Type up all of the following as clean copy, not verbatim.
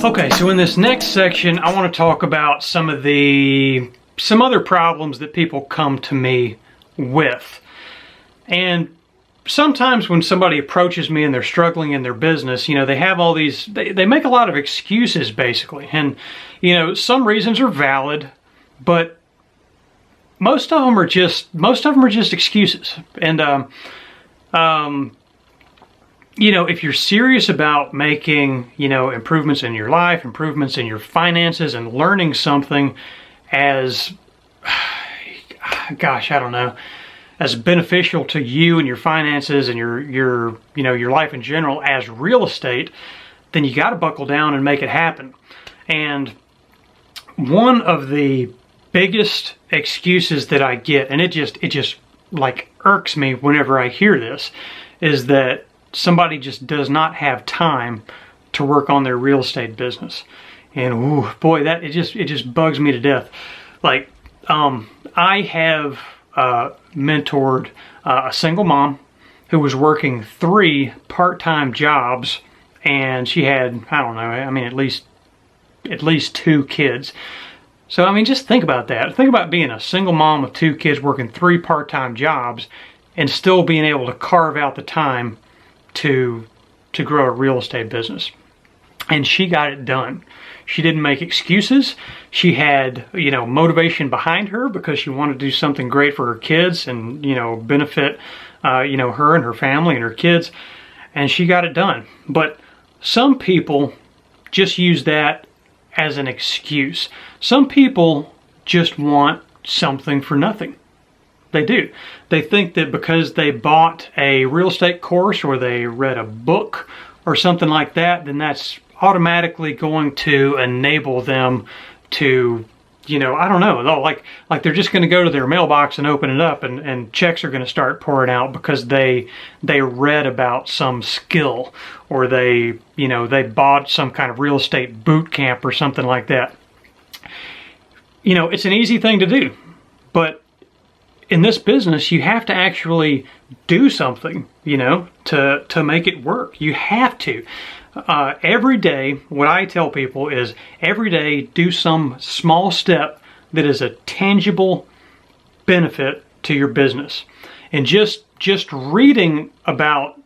Okay, so in this next section, I want to talk about some other problems that people come to me with. And sometimes when somebody approaches me and they're struggling in their business, they have all these, they make a lot of excuses basically. And, some reasons are valid, but most of them are just excuses. And, if you're serious about making, improvements in your life, improvements in your finances, and learning something as, gosh, I don't know, as beneficial to you and your finances and your life in general as real estate, then you got to buckle down and make it happen. And one of the biggest excuses that I get, and it just like irks me whenever I hear this, is that somebody just does not have time to work on their real estate business. And ooh, boy, it just bugs me to death. Like, I have mentored a single mom who was working 3 part-time jobs, and she had, I don't know, at least 2 kids. So, just think about that. Think about being a single mom with 2 kids working 3 part-time jobs and still being able to carve out the time to grow a real estate business. And she got it done. She didn't make excuses. She had, motivation behind her because she wanted to do something great for her kids and, benefit, her and her family and her kids. And she got it done. But some people just use that as an excuse. Some people just want something for nothing. They do. They think that because they bought a real estate course or they read a book or something like that, then that's automatically going to enable them to, I don't know, like they're just going to go to their mailbox and open it up and checks are going to start pouring out because they read about some skill or they bought some kind of real estate boot camp or something like that. It's an easy thing to do, but in this business, you have to actually do something, to make it work. You have to. Every day, what I tell people is every day do some small step that is a tangible benefit to your business. And just reading about,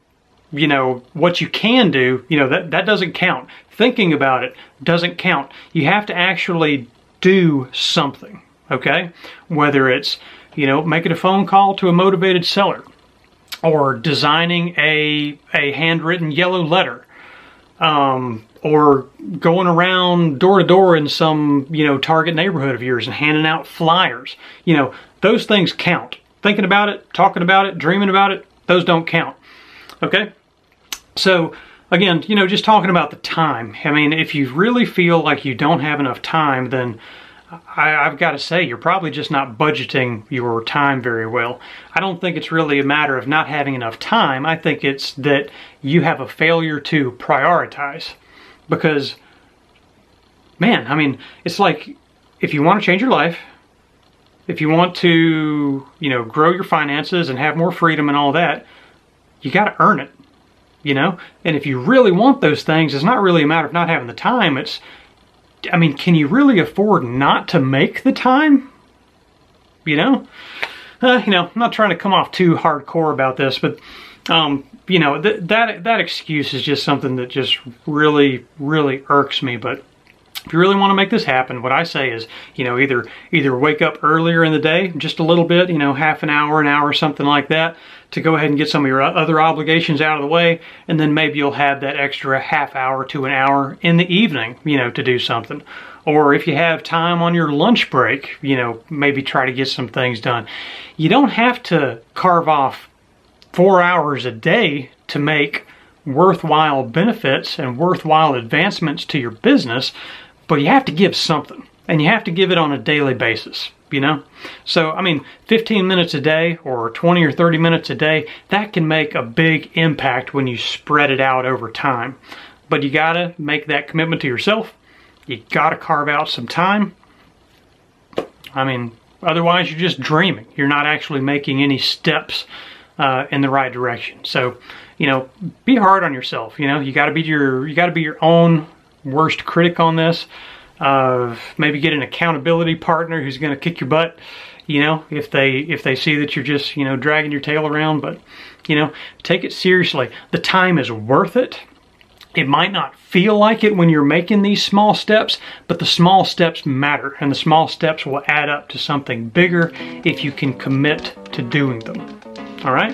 what you can do, that doesn't count. Thinking about it doesn't count. You have to actually do something, okay? Whether it's making a phone call to a motivated seller, or designing a handwritten yellow letter, or going around door to door in some, target neighborhood of yours and handing out flyers. Those things count. Thinking about it, talking about it, dreaming about it, those don't count. Okay? So, again, just talking about the time. If you really feel like you don't have enough time, then I've got to say, you're probably just not budgeting your time very well. I don't think it's really a matter of not having enough time. I think it's that you have a failure to prioritize. Because, man, it's like if you want to change your life, if you want to, grow your finances and have more freedom and all that, you got to earn it, And if you really want those things, it's not really a matter of not having the time. It's, can you really afford not to make the time? I'm not trying to come off too hardcore about this, but, that excuse is just something that just really, really irks me. But if you really want to make this happen, what I say is, either wake up earlier in the day, just a little bit, half an hour, something like that, to go ahead and get some of your other obligations out of the way, and then maybe you'll have that extra half hour to an hour in the evening, to do something. Or if you have time on your lunch break, maybe try to get some things done. You don't have to carve off 4 hours a day to make worthwhile benefits and worthwhile advancements to your business, but you have to give something, and you have to give it on a daily basis. So, 15 minutes a day or 20 or 30 minutes a day, that can make a big impact when you spread it out over time. But you got to make that commitment to yourself. You got to carve out some time. Otherwise you're just dreaming. You're not actually making any steps in the right direction. So, be hard on yourself. You got to be your own worst critic on this. Maybe get an accountability partner who's going to kick your butt, you know, if they see that you're just, you know, dragging your tail around. But, you know, take it seriously. The time is worth it. It might not feel like it when you're making these small steps, but the small steps matter, and the small steps will add up to something bigger if you can commit to doing them. All right?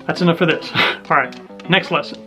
That's enough for this. All right, next lesson.